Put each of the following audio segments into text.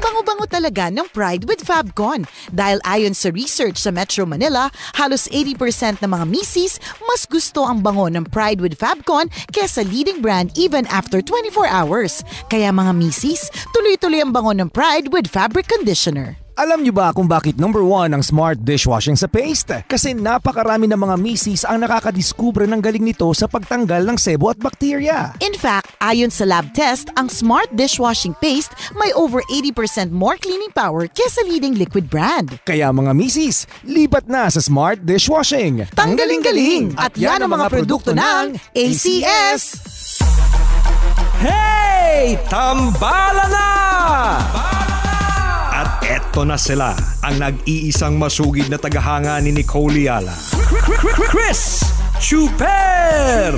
bango-bango talaga ng Pride with Fabcon. Dahil ayon sa research sa Metro Manila, halos 80% ng mga misis mas gusto ang bango ng Pride with Fabcon kesa leading brand even after 24 hours. Kaya mga misis, tuloy-tuloy ang bango ng Pride with Fabric Conditioner. Alam niyo ba kung bakit number 1 ang smart dishwashing sa paste? Kasi napakarami ng mga misis ang nakakadiskubre ng galing nito sa pagtanggal ng sebo at bakterya. In fact, ayon sa lab test, ang smart dishwashing paste may over 80% more cleaning power kesa leading liquid brand. Kaya mga misis, lipat na sa smart dishwashing. Tanggaling-galing! At yan ang mga produkto ng ACS! Hey! Tambala na! At eto na sila, ang nag-iisang masugid na tagahanga ni Nicole Yala. Chris Chuper!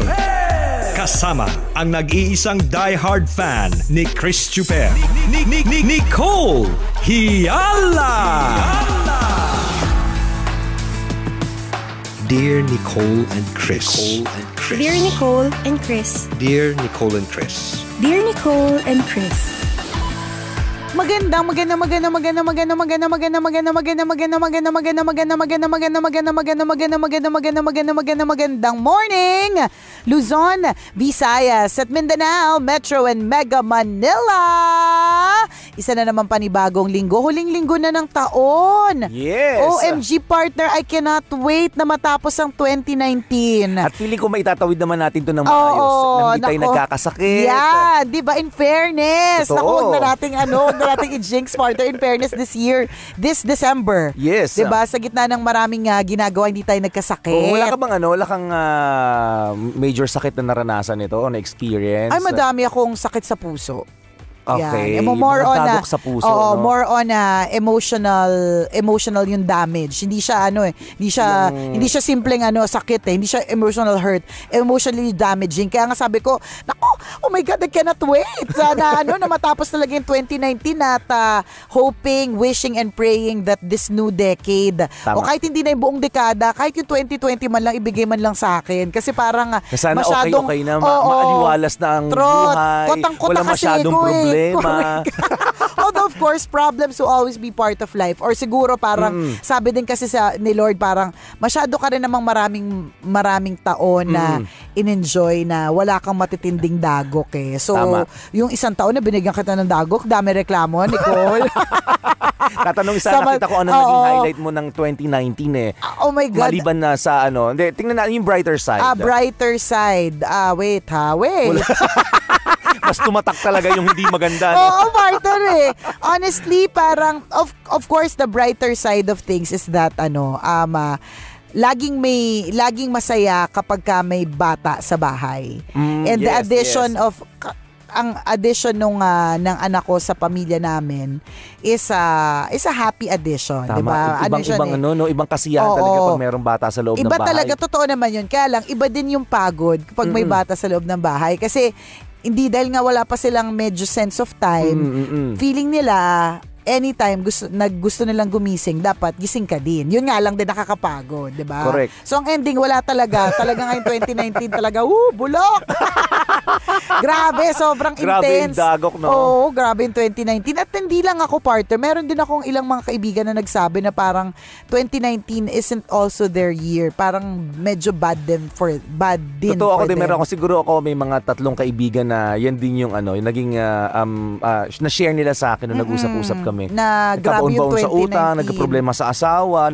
Kasama ang nag-iisang diehard fan ni Chris Chuper, Nicole Yala! Dear Nicole and Chris. Dear Nicole and Chris. Dear Nicole and Chris. Dear Nicole and Chris. Magandang morning, Luzon, Visayas at Mindanao, Metro and Mega Manila. Isa na naman panibagong linggo, huling linggo na ng taon. Yes. OMG partner, I cannot wait na matapos ang 2019. At feeling ko maitatawid naman natin to ng maayos. Na hindi tayo nagkakasakit. Yeah, di ba? In fairness. Totoo. Naku, huwag na nating i-jinx partner. In fairness, this December. Yes. Di ba? Sa gitna ng maraming ginagawa, hindi tayo nagkasakit. Wala ka bang wala kang major sakit na naranasan nito o na-experience? Ay, madami akong sakit sa puso. Okay. Yan. More on dagok sa puso, no? more on emotional yung damage. Hindi siya hindi siya simpleng sakit hindi siya emotional hurt, emotionally damaging. Kaya nga sabi ko, naku, oh my God, I cannot wait. Sana na matapos talaga yung 2019 at hoping, wishing and praying that this new decade, o kahit hindi na yung buong dekada, kahit yung 2020 man lang ibigay man lang sa akin. Kasi parang sana masyadong okay na maaliwalas na ang buhay. Wala masyadong problema. Although of course, problems will always be part of life. Or siguro parang, sabi din kasi ni Lord, parang masyado ka rin namang maraming taon na in-enjoy na wala kang matitinding dagok eh. So, yung isang taon na binigyan kita ng dagok, dami reklamo, Nicole. Tatanong sana kita kung ano naging highlight mo ng 2019 eh. Oh my God. Maliban na sa Hindi, tingnan natin yung brighter side. Brighter side. Wait. Mas tumatak talaga yung hindi maganda. Oo, partner eh. Honestly, parang, of course, the brighter side of things is that, laging masaya kapag ka may bata sa bahay. And the addition of ang addition ng anak ko sa pamilya namin is a happy addition, 'di ba? Ibang kasiyahan talaga pag mayroong bata sa loob ng bahay. Iba talaga, totoo naman 'yun. Kaya lang iba din yung pagod kapag may bata sa loob ng bahay kasi hindi, dahil nga wala pa silang medyo sense of time. Feeling nila anytime gusto nilang gumising, dapat gising ka din. Yun nga lang din nakakapagod, 'di ba? Correct. So ang ending wala talaga. Talaga ngayon 2019 talaga, bulok. Grabe, sobrang intense. Grabe yung dagok, no? Oo, grabe yung 2019. At hindi lang ako partner. Meron din akong ilang mga kaibigan na nagsabi na parang 2019 isn't also their year. Parang medyo bad din for Totoo, ako din. Meron ako, siguro ako may mga 3 kaibigan na yan din yung yung naging na-share nila sa akin nung nag-usap-usap kami. Na grabe yung 2019. Sa utang, nagkaproblema sa asawa,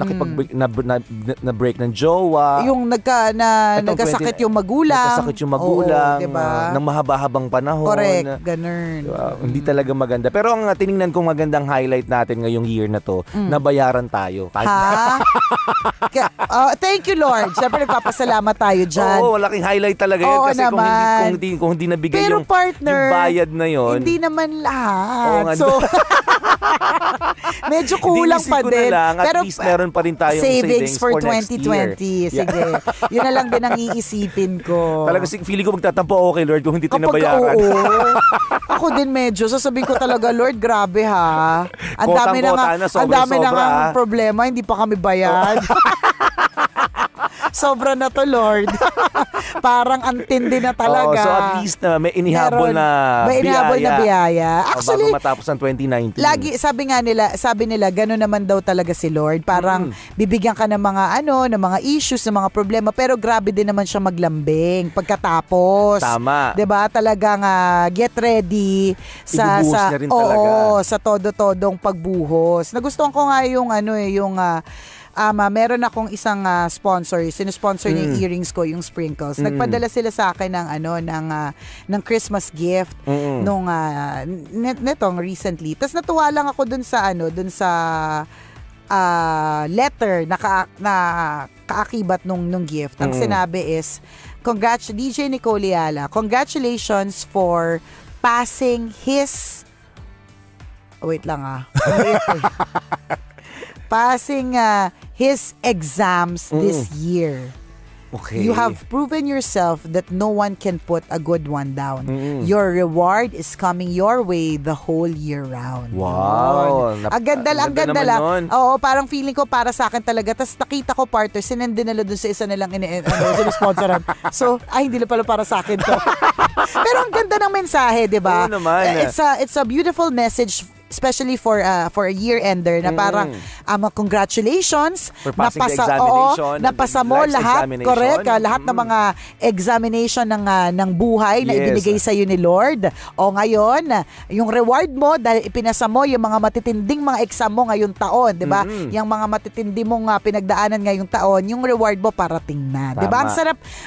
na-break ng jowa. Yung nagkasakit yung magulang. Nagkasakit yung magulang. Oo, diba? Ng mahaba-habang panahon. Correct, ganun. Hindi talaga maganda. Pero ang tiningnan kong magandang highlight natin ngayong year na to, nabayaran tayo. Ha? Thank you, Lord. Siyempre, nagpapasalamat tayo dyan. Oo, malaking highlight talaga yun. Kasi kung hindi nabigay pero partner, yung bayad na yun. Hindi naman lahat. So, medyo kulang pa din. Pero at least meron pa rin tayong savings for 2020. Sige. Yun na lang din ang iisipin ko. Talaga, feeling ko magtatampo ako kay Lord kung hindi tayo nabayaran. Ako din medyo. Sasabihin ko talaga, Lord, grabe ha. Ang dami na nga problema, hindi pa kami bayad. Sobra na to, Lord. Parang antindi na talaga. So at least may inihabol Meron. na May inihabol na biyaya. Actually, bago matapos ang 2019. lagi, sabi nila, gano'n naman daw talaga si Lord. Parang bibigyan ka ng mga ng mga issues, ng mga problema, pero grabe din naman siya maglambing pagkatapos. Tama. 'Di ba? Talagang get ready sa Ibubuhos niya rin talaga. sa todo-todong pagbuhos. Nagustuhan ko nga yung meron akong isang sponsor, sinusponsor niya yung earrings ko, yung sprinkles. Nagpadala sila sa akin ng Christmas gift nung netong recently. Tapos natuwa lang ako dun sa letter na kaakibat nung gift. Ang sinabi is, DJ Nicole Yala, congratulations for passing his passing his exams this year. Okay. You have proven yourself that no one can put a good one down. Your reward is coming your way the whole year round. Wow. Ang ganda lang. Oo, parang feeling ko para sa akin talaga. Tapos nakita ko, partner, sinendinalo dun sa isa nilang sinusponsoran. So, hindi na pala para sa akin to. Pero ang ganda ng mensahe, di ba? Oo naman. It's a beautiful message, especially for a year-ender na parang congratulations, for passing the examination, napasa mo lahat, correct, lahat ng mga examination ng buhay na ibinigay sa iyo ni Lord. O ngayon, yung reward mo dahil ipinasa mo yung mga matitinding mga exam mo ngayong taon, 'di ba? Yung mga matitindi mong pinagdaanan ngayong taon, yung reward mo parating na, 'di ba?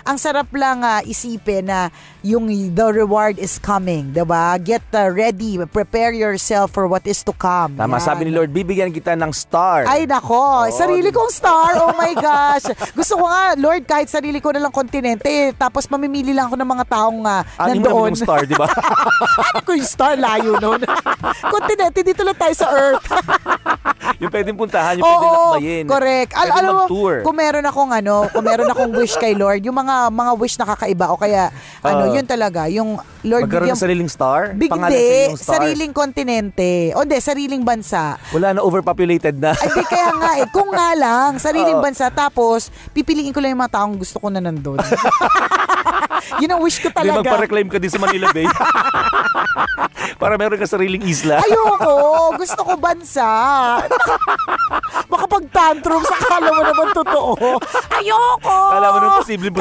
Ang sarap lang isipin na the reward is coming, 'di ba? Get ready, prepare yourself for what is to come. Tama, sabi ni Lord, bibigyan kita ng star. Ay nako, sarili kong star. Oh my gosh. Gusto ko nga, Lord, kahit sarili ko na lang kontinente, tapos mamimili lang ako ng mga taong nandoon. Yung star, di ba? Ano ko yung star? Layo nun. Kontinente, dito lang tayo sa Earth. Yung pwedeng puntahan, yung pwedeng lakbayin. Correct. Alam mo, kung meron akong wish kay Lord, yung mga wish na kakaiba, o kaya, yun talaga, yung Lord, magkaroon ng sariling star? Hindi, sariling kontinente. O hindi, sariling bansa. Wala na, overpopulated na. Hindi, kaya nga kung nga lang, sariling bansa, tapos pipiliin ko lang yung mga taong gusto ko na nandun. Yun ang wish ko talaga. Hindi, magpa-reclaim ka din sa Manila Bay. Para meron ka sariling isla. Ayoko, gusto ko bansa. Makapag-tantrum sa kala mo naman totoo. Ayoko. Kala mo naman posible.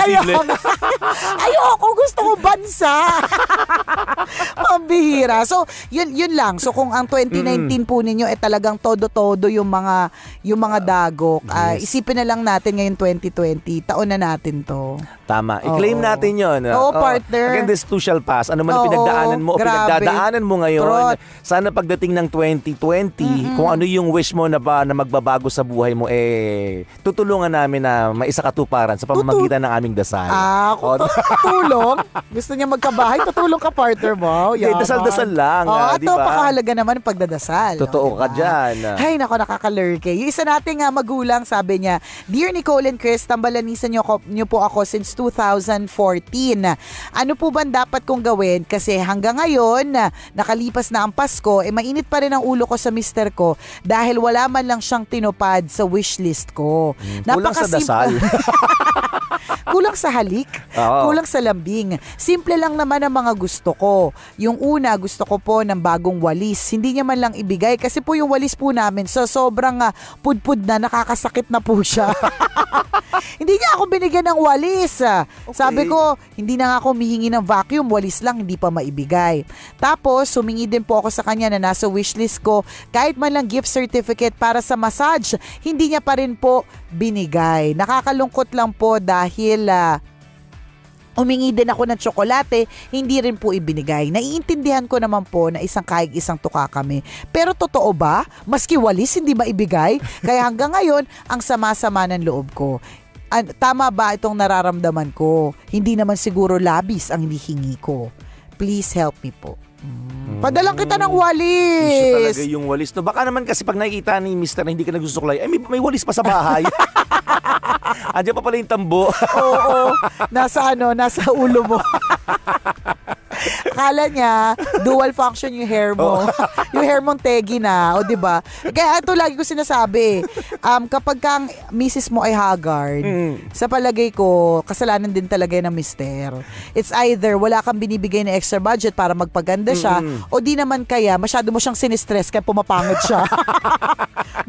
Ayoko, gusto ko bansa. Mambihira. So, yun lang. So, kung ang 2019 po ninyo talagang todo-todo yung mga dagok, isipin na lang natin ngayon 2020, taon na natin to. Tama. I-claim natin yun. Oo, partner. Again, this too shall pass. Ano man ang pinagdaanan mo o pinagdadaanan mo ngayon, sana pagdating ng 2020, kung ano yung wish mo na magbabago sa buhay mo, tutulungan namin na maisakatuparan sa pamamagitan ng aming dasal. Tutulong? Gusto niya magkabahay? Tutulong ka, partner mo? Dasal-dasal lang. At diba? napakahalaga naman pagdadasal. Totoo ka dyan. Ay, nako, nakakalurke. Yung isa nating magulang, sabi niya, Dear Nicole and Chris, tambalanisan niyo po ako since 2014. Ano po ba dapat kong gawin? Kasi hanggang ngayon, nakalipas na ang Pasko, mainit pa rin ang ulo ko sa mister ko dahil wala man lang siyang tinupad sa wishlist ko. Kulang sa dasal. Kulang sa halik. Kulang sa lambing. Simple lang naman ang mga gusto ko. Yung una, gusto ko po ng bagong walis. Hindi niya man lang ibigay kasi po yung walis po namin sobrang pudpud na, nakakasakit na po siya. Hindi niya ako binigyan ng walis. Okay. Sabi ko, hindi na nga ako humihingi ng vacuum, walis lang, hindi pa maibigay. Tapos, humingi din po ako sa kanya na nasa wishlist ko, kahit man lang gift certificate para sa massage, hindi niya pa rin po binigay. Nakakalungkot lang po dahil humingi din ako ng tsokolate, hindi rin po ibinigay. Naiintindihan ko naman po na isang kahig isang tuka kami. Pero totoo ba? Maski walis hindi maibigay? Kaya hanggang ngayon, ang sama-sama ng loob ko. Tama ba itong nararamdaman ko? Hindi naman siguro labis ang hinihingi ko. Please help me po. Padalang kita ng walis. Issue talaga yung walis. No, baka naman kasi pag nakikita ni Mr. na hindi ka nagsusuklay, may walis pa sa bahay. Andiyan pa pala yung tambo. Oo. Nasa ulo mo. Akala niya, dual function yung hair mo. Yung hair mong tegi na, o diba? Kaya ito lagi ko sinasabi, kapag kang misis mo ay haggard, sa palagay ko, kasalanan din talaga ng mister. It's either wala kang binibigay na extra budget para magpaganda siya, o di naman kaya, masyado mo siyang sinistress kaya pumapangit siya.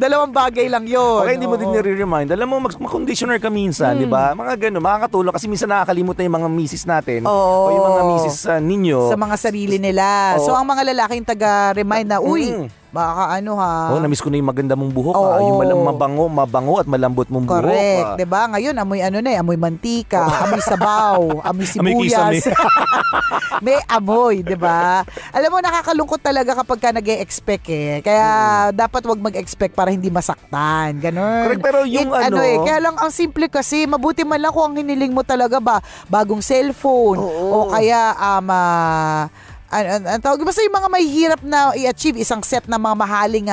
Dalawang bagay lang yun. Okay, hindi mo din nire-remind. Alam mo, mag-conditioner ka minsan, di ba? Mga gano'n, makakatulong kasi minsan nakakalimot na yung mga misis natin o yung mga misis ninyo. Sa mga sarili nila. So, ang mga lalaki yung taga-remind na, uy, baka na-miss ko na yung maganda mong buhok. Yung mabango at malambot mong buhok. Correct. Diba? Ngayon, amoy mantika, amoy sabaw, amoy sibuyas. May amoy, diba? Alam mo, nakakalungkot talaga kapag ka nag-e-expect Kaya, dapat wag mag-expect para hindi masaktan. Ganon. Correct, pero yung kaya lang, ang simple kasi, mabuti man lang kung ang hiniling mo talaga bagong cellphone, o kaya, ang tawag, basta yung mga mahihirap na i-achieve isang set na mga mahaling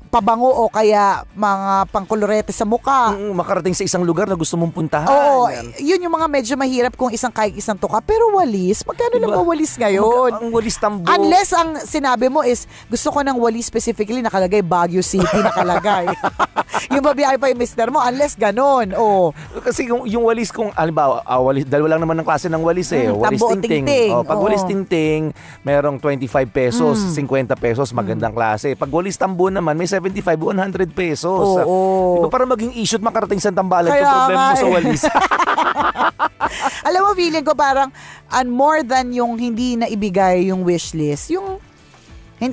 pabango o kaya mga pangkolorete sa mukha. Makarating sa isang lugar na gusto mong puntahan. Oo, yun yung mga medyo mahirap kung isang tuka. Pero walis, magkano lang ba walis ngayon? Ang walis tambo. Unless ang sinabi mo is, gusto ko ng walis specifically nakalagay Baguio City nakalagay. Yung babiyahe pa yung mister mo, unless ganon. Kasi yung walis kung, halimbawa, walis, dalawa lang naman ng klase ng walis walis tambo tingting. Pag walis tingting, merong 25 pesos, 50 pesos, magandang klase. Pag walis tambo naman, may 75, 100 pesos. Diba, para maging issue at makarating sa tambalan itong problema mo sa walis. Alam mo, feeling ko parang more than yung hindi na ibigay yung wishlist, yung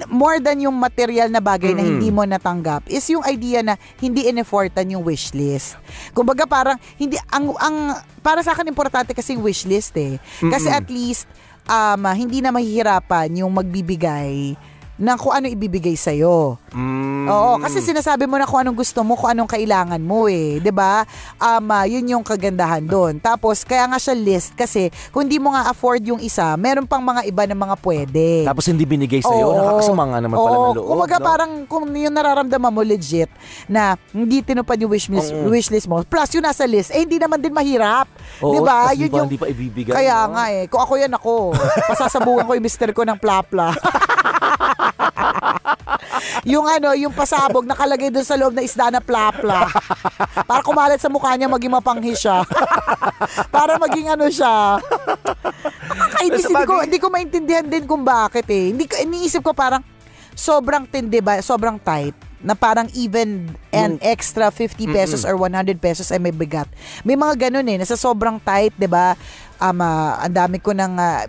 more than yung material na bagay na hindi mo natanggap is yung idea na hindi in-effortan yung wishlist. Kumbaga parang hindi para sa akin importante kasi yung wishlist Kasi at least hindi na mahihirapan yung magbibigay ng kung ano ibibigay sa'yo. Oo, kasi sinasabi mo na kung anong gusto mo, kung anong kailangan mo 'di ba? Yun yung kagandahan doon. Tapos, kaya nga siya list kasi kung hindi mo nga afford yung isa, meron pang mga iba na mga pwede. Tapos hindi binigay sa'yo, nakakasama nga naman pala ng loob. Kumbaga parang kung yung nararamdaman mo legit na hindi tinupad yung wishlist mo, plus yung nasa list, hindi naman din mahirap. 'Di ba? Yun yung hindi pa ibibigay. Kaya nga kung ako yan pasasabuhan ko yung mister ko ng plapla. yung pasabog nakalagay doon sa loob na isda na plapla. Para kumalat sa mukha niya, maging mapanghi siya. Para maging siya. Hindi ko maintindihan din kung bakit iniisip ko parang sobrang tindi ba, sobrang tight na parang even and extra 50 pesos or 100 pesos ay may bigat. May mga ganun nasa sobrang tight, 'di ba? Ang dami ko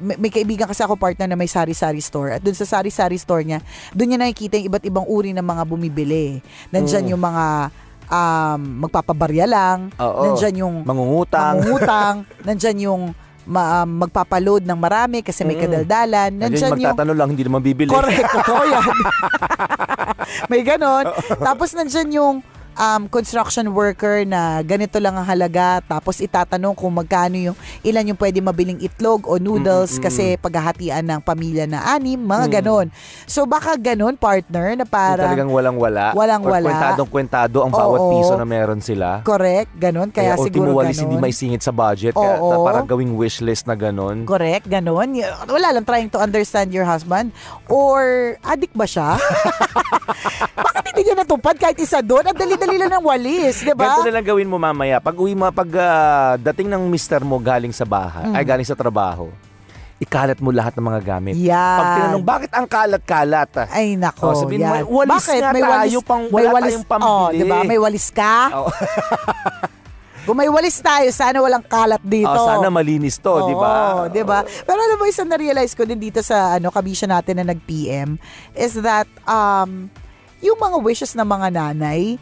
may kaibigan kasi ako partner na may sari-sari store. At dun sa sari-sari store niya, dun niya nakikita yung iba't ibang uri ng mga bumibili. Nandyan yung mga magpapabarya lang. Nandyan yung mangungutang. Nandyan yung magpapaload ng marami kasi may kadaldalan. Nandyan yung magtatanong lang, hindi naman bibili. Correct, totoo yan. May ganon. Tapos nandyan yung construction worker na ganito lang ang halaga, tapos itatanong kung magkano ilan yung pwede mabiling itlog o noodles kasi paghahatian ng pamilya na 6, mga ganon. So baka ganon, partner, na parang talagang walang-wala. Kwentadong-kwentado ang bawat piso na meron sila. Correct, ganon. Kaya siguro walis hindi maisingit sa budget kaya para gawing wishlist na ganon. Correct, ganon. Wala lang trying to understand your husband or addict ba siya? Bakit hindi niya natupad kahit isa doon? Ang dali-dali lang ng walis, di ba? Ganito na lang gawin mo mamaya. Pag dating ng mister mo galing sa bahay, ay galing sa trabaho, ikalat mo lahat ng mga gamit. Yan. Pag tinanong, bakit ang kalat-kalat? Ay, nako. Sabihin yan. mo, walis bakit? nga May tayo, wala tayong pambili. Di ba? May walis ka? Kung may walis tayo, sana walang kalat dito. Sana malinis to, di ba? Di ba? Pero alam mo, isang na-realize ko din dito sa kabisya natin na nag-PM is that yung mga wishes ng mga nanay,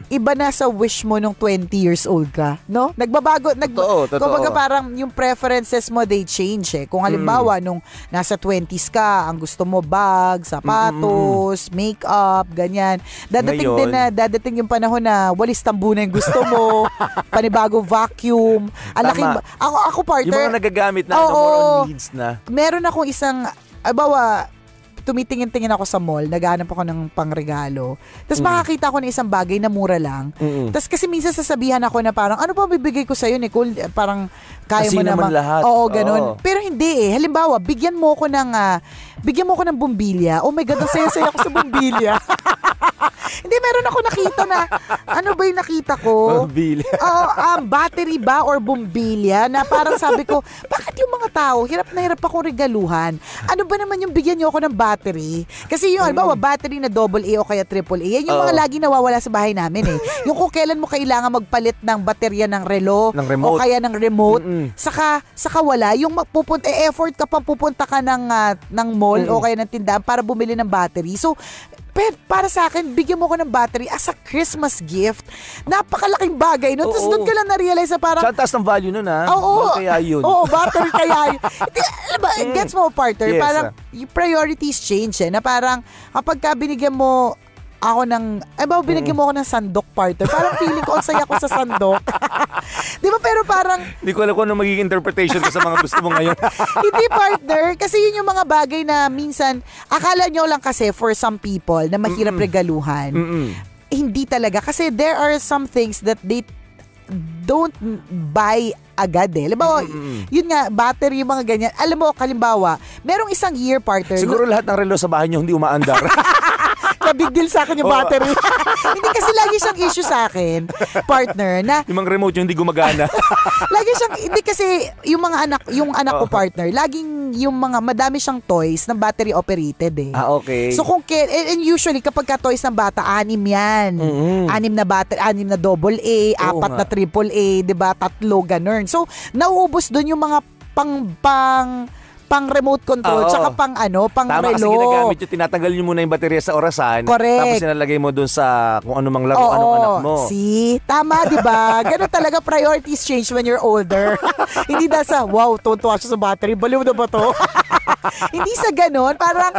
iba na sa wish mo nung 20 years old ka, no? Nagbabago, totoo. Kumbaga parang yung preferences mo, they change Kung halimbawa, nung nasa 20s ka, ang gusto mo bag, sapatos, makeup, ganyan. Dadating yung panahon na walis tambo na yung gusto mo, panibagong vacuum. Ako partner. Yung mga nagagamit na, more on needs na. Meron akong isang, tumitingin-tingin ako sa mall, naghahanap ako ng pangregalo. Tapos makakita ako ng isang bagay na mura lang. Tapos kasi minsan sasabihan ako na parang, ano pa bibigay ko sa'yo, Nicole? Parang kaya mo naman. Lahat. Oo, ganun. Pero hindi eh. Halimbawa, bigyan mo ako ng bumbilya. Oh my God, ang saya-saya ako sa bumbilya. Hindi, meron ako nakita na, ano ba yung nakita ko? Bumbilya. Battery ba or bumbilya na parang sabi ko, bakit yung mga tao, hirap na hirap akong regaluhan? Ano ba naman yung bigyan niyo ako ng battery? Kasi yung, halimbawa, battery na AA o kaya AAA, yan yung mga lagi nawawala sa bahay namin eh. Yung kung kailan mo kailangan magpalit ng baterya ng relo o kaya ng remote, saka wala, yung effort ka pang pupunta ka ng mall o kaya ng tindahan para bumili ng battery. So, para sa akin, bigyan mo ko ng battery as a Christmas gift. Napakalaking bagay, no? Tapos doon ka lang na-realize na parang... Saan taas ng value nun, ha? Oo. Kaya yun. Oo, battery kaya yun. Gets mo, partner? Yes, parang yung priorities change, eh. Na parang, kapag ka binigyan mo ako binigyan mo ako ng sandok, partner. Parang feeling ko, ang saya ko sa sandok. Di ba? Pero parang... Hindi ko alam kung ano magiging interpretation ko sa mga gusto mo ngayon. Hindi, partner. Kasi yun yung mga bagay na minsan, akala nyo lang kasi for some people na mahirap regaluhan. Hindi talaga. Kasi there are some things that they don't buy agad eh. Halimbawa, yun nga, battery, yung mga ganyan. Alam mo, kalimbawa, merong isang year, partner. Siguro lahat ng relo sa bahay nyo hindi umaandar. Big deal sa akin yung battery. Hindi kasi lagi siyang issue sa akin, partner, na yung mga remote yung hindi gumagana. lagi siyang, hindi kasi yung anak ko, partner, laging yung mga, madami siyang toys na battery operated eh. Okay. So kung, and usually kapag ka toys ng bata, 6 yan. 6 na battery, 6 na AA, 4 na AAA, diba? 3, ganun. So, nauubos doon yung mga pang remote control, tsaka pang relo. Tama, kasi ginagamit yung tinatanggal nyo muna yung baterya sa orasan. Correct. Tapos sinalagay mo dun sa kung ano mang laro, anong anak mo. See? Tama, di ba? Ganun talaga, priorities change when you're older. Hindi na sa, wow, tuwa siya sa battery, baliw na ba to? Hindi sa ganun, parang,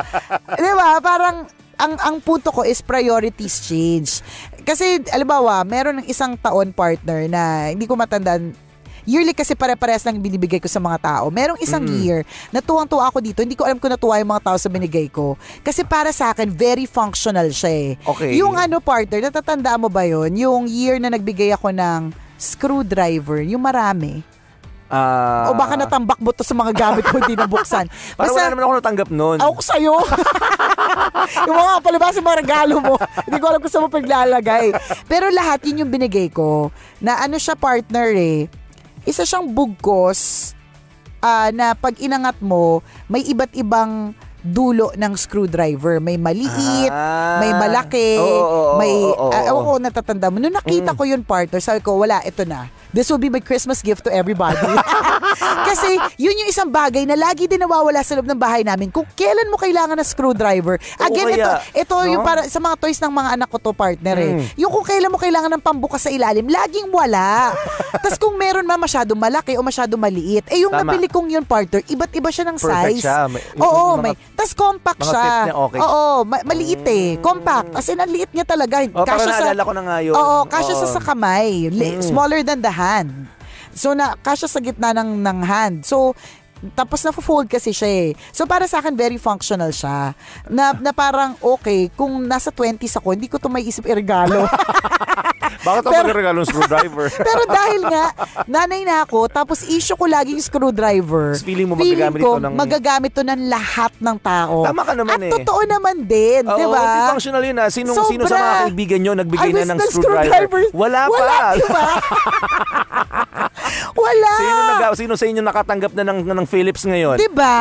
di ba, parang, ang punto ko is priorities change. Kasi, alimbawa, meron ng isang taon, partner, na hindi ko matandaan, yearly kasi pare-parehas lang binibigay ko sa mga tao. Merong isang year na tuwang-tuwa ako dito. Hindi ko alam kung natuwa yung mga tao sa binigay ko. Kasi para sa akin, very functional siya eh. Okay. Yung partner, natatandaan mo ba yun? Yung year na nagbigay ako ng screwdriver, yung marami. O baka natambak mo to sa mga gamit ko, hindi nabuksan. Parang wala naman ako natanggap nun. Ako sa'yo. Yung mga palabas yung mga regalo mo. Hindi ko alam kung saan mo paglalagay. Pero lahat yun yung binigay ko. Na siya, partner eh. Isa siyang bugkos na pag inangat mo, may iba't ibang dulo ng screwdriver. May maliit, may malaki, ewan ko natatanda mo. Nung nakita ko yun, partner, sabi ko, wala, ito na. This will be my Christmas gift to everybody. Kasi yun yung isang bagay na lagi din nawawala sa loob ng bahay namin. Kung kailan mo kailangan ng screwdriver. Again, ito yung para sa mga toys ng mga anak ko to, partner eh. Yung kung kailan mo kailangan ng pambukas sa ilalim, laging wala. Tapos kung meron masyado malaki o masyado maliit, yung nabili kong yun, partner, iba't iba siya ng size. Siya. Tapos compact siya. Okay. Maliit eh. Compact. As in, ang liit niya talaga. Parang naalala ko na nga yun. Kasya sa kamay. Smaller than the hand. So, kasya sa gitna ng hand. So, tapos na-fold kasi siya eh. So, para sa akin, very functional siya. Na parang, okay, kung nasa 20s ako, hindi ko ito may isip i-regalo. Bakit ako mag-regalo ng screwdriver? Pero dahil nga, nanay na ako, tapos issue ko lagi yung screwdriver. Feeling mo magagamit to ng lahat ng tao. Tama ka naman. At totoo naman din, di ba? Hindi functional yun. Sino sa mga kaibigan nyo nagbigay na ng screwdriver? Wala pa. Wala, diba? Wala. Sino sa inyo nakatanggap na ng Philips ngayon? Diba?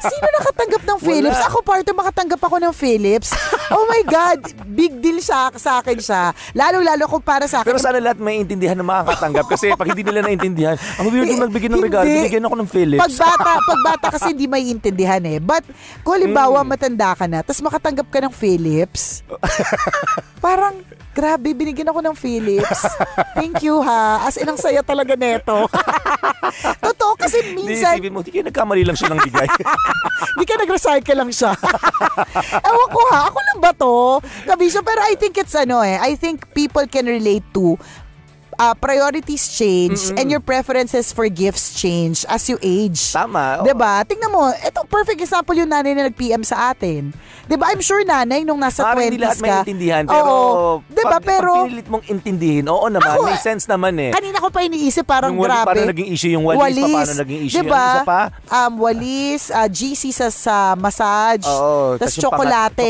Sino nakatanggap ng Philips? Ako, partner, makatanggap ako ng Philips. Oh my God, big deal sa akin siya. Lalo kung para sa akin. Pero sana lahat may intindihan na makakatanggap. Kasi pag hindi nila naintindihan, ang weird yung nagbigay ng regalo, binigyan ako ng Philips. Pagbata kasi hindi may intindihan eh. But kung halimbawa matanda ka na, tapos makatanggap ka ng Philips, parang, grabe, binigyan ako ng Philips. Thank you ha. As in, ang saya talaga neto. Totoo kasi minsan... Hindi kayo nagkamali lang siya ng bigay. Hindi ka nag-recycle lang siya. Ewan ko ha, ako lang ba to? Kabisyo, pero I think it's I think people can relate to priorities change and your preferences for gifts change as you age. Tama. Diba? Tingnan mo, ito perfect example yung nanay na nag-PM sa atin. Diba? I'm sure nanay nung nasa 20s ka. Parang hindi lahat maintindihan, pero, diba? pag pinilit mong intindihin, oo naman, may sense naman eh. Kanina ko pa iniisip, parang yung grabe. Paano naging issue yung walis, paano naging issue diba? yung isa pa? Walis, GC sa massage, tas tsokolate.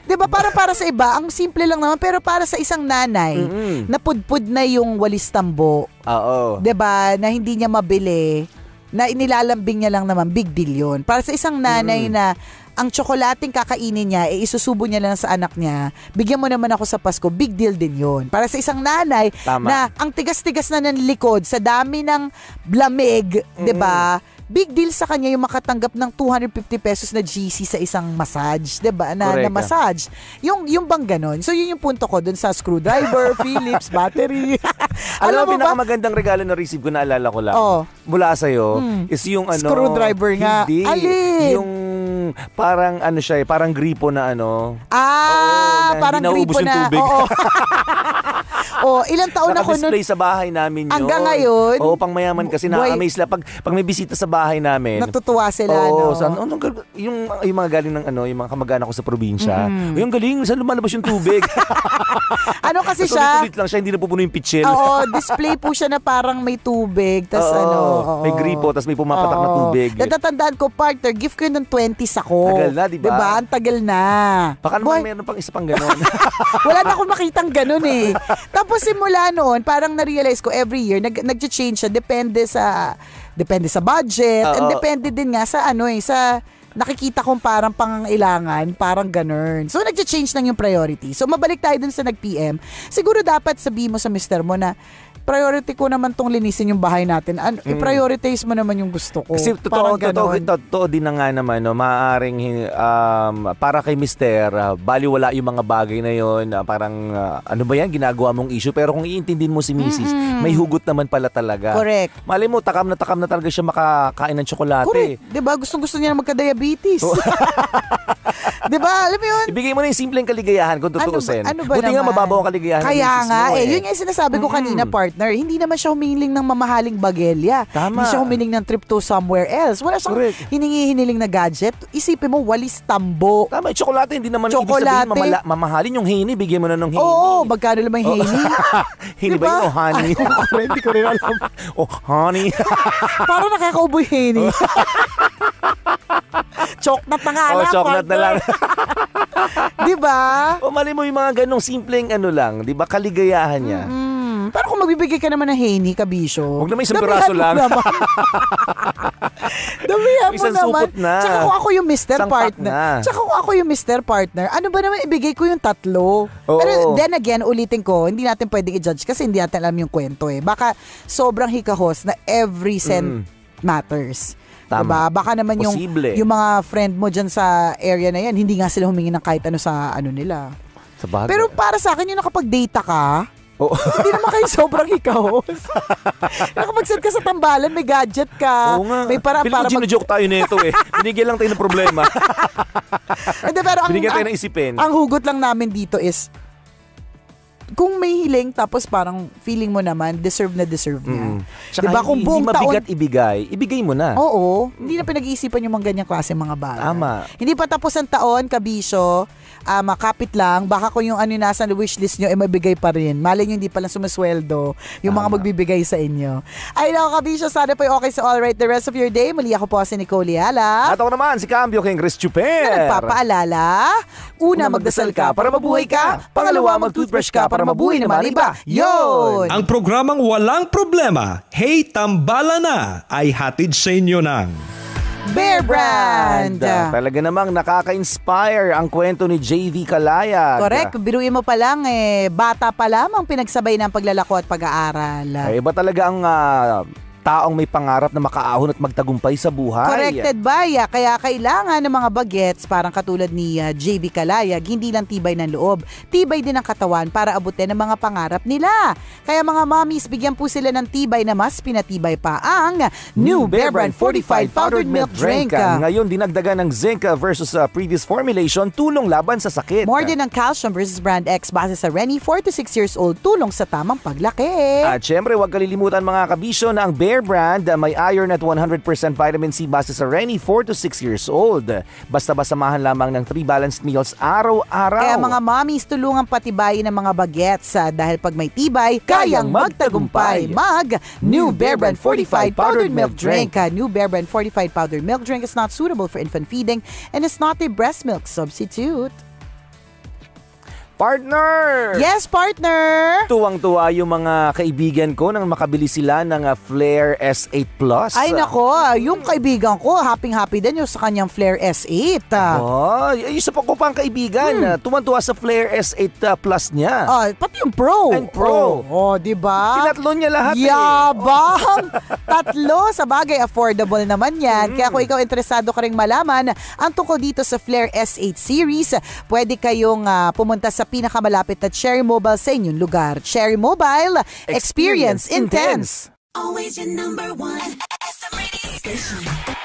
Diba? Para sa iba, ang simple lang naman, pero para sa isang nanay, napudpud na yung walis tambo. Oo. Diba? Na hindi niya mabili, na inilalambing niya lang naman, big deal yun. Para sa isang nanay na ang tsokolating kakainin niya, isusubo niya lang sa anak niya, bigyan mo naman ako sa Pasko, big deal din yun. Para sa isang nanay na ang tigas-tigas na ng likod sa dami ng lamig, diba? Big deal sa kanya yung makatanggap ng 250 pesos na GC sa isang massage, 'di ba? Na massage. Yung bang ganon. So yun yung punto ko dun sa screwdriver, Philips, battery. Alam mo, pinakamagandang regalo na receive ko, naalala ko lang. Mula sa iyo is yung screwdriver nga. Hindi. Alin? Yung parang siya, parang gripo na parang gripo na. Ilang taon ako nun. Naka-display sa bahay namin yun. Hanggang ngayon? Pang mayaman kasi na-amaze lang. Pag may bisita sa bahay namin. Natutuwa sila, yung mga galing ng yung mga kamag-anak ko sa probinsya. Yung galing, saan lumalabas yung tubig? Kasi siya? Tulit lang siya, hindi napupuno yung pitchel. Display po siya na parang may tubig. Tas may gripo, tas may pumapatak na tubig. Natatandaan ko, partner, gift ko yun ng 20s ako. Tagal na, diba? Diba? Ang tagal na. Baka naman meron pang isa pang gano'n. Wala na akong makitang gano'n eh. Tapos simula noon, parang na-realize ko every year, nag-change siya. Depende sa budget. And depende din nga sa sa nakikita kong parang pangangailangan, parang ganun. So, nag-change lang yung priority. So, mabalik tayo dun sa nag-PM. Siguro dapat sabihin mo sa mister mo na, priority ko naman tong linisin yung bahay natin. I-prioritize mo naman yung gusto ko. Kasi totoo din na nga naman, maaaring para kay mister, baliwala yung mga bagay na yon, parang ano ba yan, ginagawa mong issue. Pero kung iintindihin mo si Mrs., may hugot naman pala talaga. Correct. Malay mo, takam na talaga siya makakain ng tsokolate. Correct. Diba? Gustong-gusto niya na magka-diabetes. Diba? Alam mo yun? Ibigay mo na yung simpleng kaligayahan kung tutuusin. Ano ba buti naman? Nga mababaw ang kaligayahan. Kaya nga, yun nga yung sinasabi ko kanina, partner. Hindi naman siya humiling ng mamahaling bagelya. Tama. Hindi siya humiling ng trip to somewhere else. Wala siyang hiningi-hiniling na gadget. Isipin mo, walis tambo. Tama, yung tsokolate, hindi naman ibig sabihin mamahalin yung hini, bigyan mo na ng hini. Oo, magkano naman yung hini? Hini ba yun o honey? Hindi ko rin alam. Honey. Parang nakakauboy hini. Choknat na nga lang. Choknat na lang. Diba? Mali mo yung mga ganong simpleng lang, diba? Kaligayahan niya. Pero kung magbibigay ka naman ng Haney, kabisyo. Huwag naman isang piraso lang. Damihan mo isang naman. supot na. Tsaka kung ako yung Mr. Partner. Tsaka kung ako yung Mr. Partner, ano ba naman ibigay ko yung 3? Pero then again, ulitin ko, hindi natin pwedeng i-judge kasi hindi natin alam yung kwento eh. Baka sobrang hikahos na every cent matters. Tama. Diba? Baka naman yung mga friend mo dyan sa area na yan, hindi nga sila humingi ng kahit ano sa nila. Sa bagay. Pero para sa akin, yung nakapag-data ka, hindi naman kayo sobrang hikahos. Nakapag-set ka sa tambalan, may gadget ka. Oo nga. May para joke tayo nito eh. Binigyan lang tayo ng problema. Pero binigyan tayo ng isipin. Ang hugot lang namin dito is, kung may hiling tapos parang feeling mo naman deserve niya. Tsaka diba, kung buong mabigat ibigay mo na. Oo, hindi na pinag-iisipan yung mga ganyang klase mga bagay. Tama. Hindi pa tapos ang taon, kabisyo, makapit lang, baka kung yung nasa wishlist nyo mabigay pa rin. Malay nyo hindi pa lang sumasweldo yung mga magbibigay sa inyo. Ay nako, kabisyo, sana po okay sa all right the rest of your day. Muli ako po si Nicole Yala. At ako naman si Cambio King Chris Chuper. Na nagpapaalala, una magdasal ka para mabuhay ka, pangalawa mag-toothbrush ka para mabuhay naman iba. Yun! Ang programang Walang Problema, Hey Tambala Na, ay hatid sa inyo ng Bear Brand! Talaga namang nakaka-inspire ang kwento ni JV Kalayag. Correct. Biruin mo pa lang bata pa lamang pinagsabay ng paglalako at pag-aaral. Iba talaga ang taong may pangarap na makaahon at magtagumpay sa buhay. Corrected, Baya. Kaya kailangan ng mga bagets, parang katulad ni JV Kalayag, hindi lang tibay ng loob, tibay din ng katawan para abutin ang mga pangarap nila. Kaya mga mommies, bigyan po sila ng tibay na mas pinatibay pa ang New Bear Brand Fortified Powdered Milk Drink. Ngayon, dinagdagan ng zinc versus previous formulation, tulong laban sa sakit. More din ng calcium versus Brand X base sa Rennie, 4 to 6 years old, tulong sa tamang paglaki. At syempre, huwag kalilimutan mga kabisyo na ang Bear Brand may iron at 100% vitamin C base sa Rennie, 4 to 6 years old. Basta samahan lamang ng 3 balanced meals araw-araw. Kaya mga mommies, tulungang patibayin ng mga bagets dahil pag may tibay, kayang magtagumpay. New Bear Brand Fortified Powdered Milk Drink. New Bear Brand Fortified Powdered Milk Drink is not suitable for infant feeding and is not a breast milk substitute. Partner! Yes, partner! Tuwang-tuwa yung mga kaibigan ko nang makabili sila ng Flair S8 Plus. Ay nako, yung kaibigan ko, happy-happy din yung sa kanyang Flair S8. Oh, yung sa ko pang kaibigan, tuwang-tuwa sa Flair S8 Plus niya. Pati yung Pro. And Pro. Diba? Tinatlo niya lahat Yabang! Tatlo, sa bagay, affordable naman yan. Kaya kung ikaw interesado ka rin malaman ang tungkol dito sa Flair S8 series, pwede kayong pumunta sa pinakamalapit na Cherry Mobile sa inyong lugar. Cherry Mobile, experience intense. Always your number one SM radio station.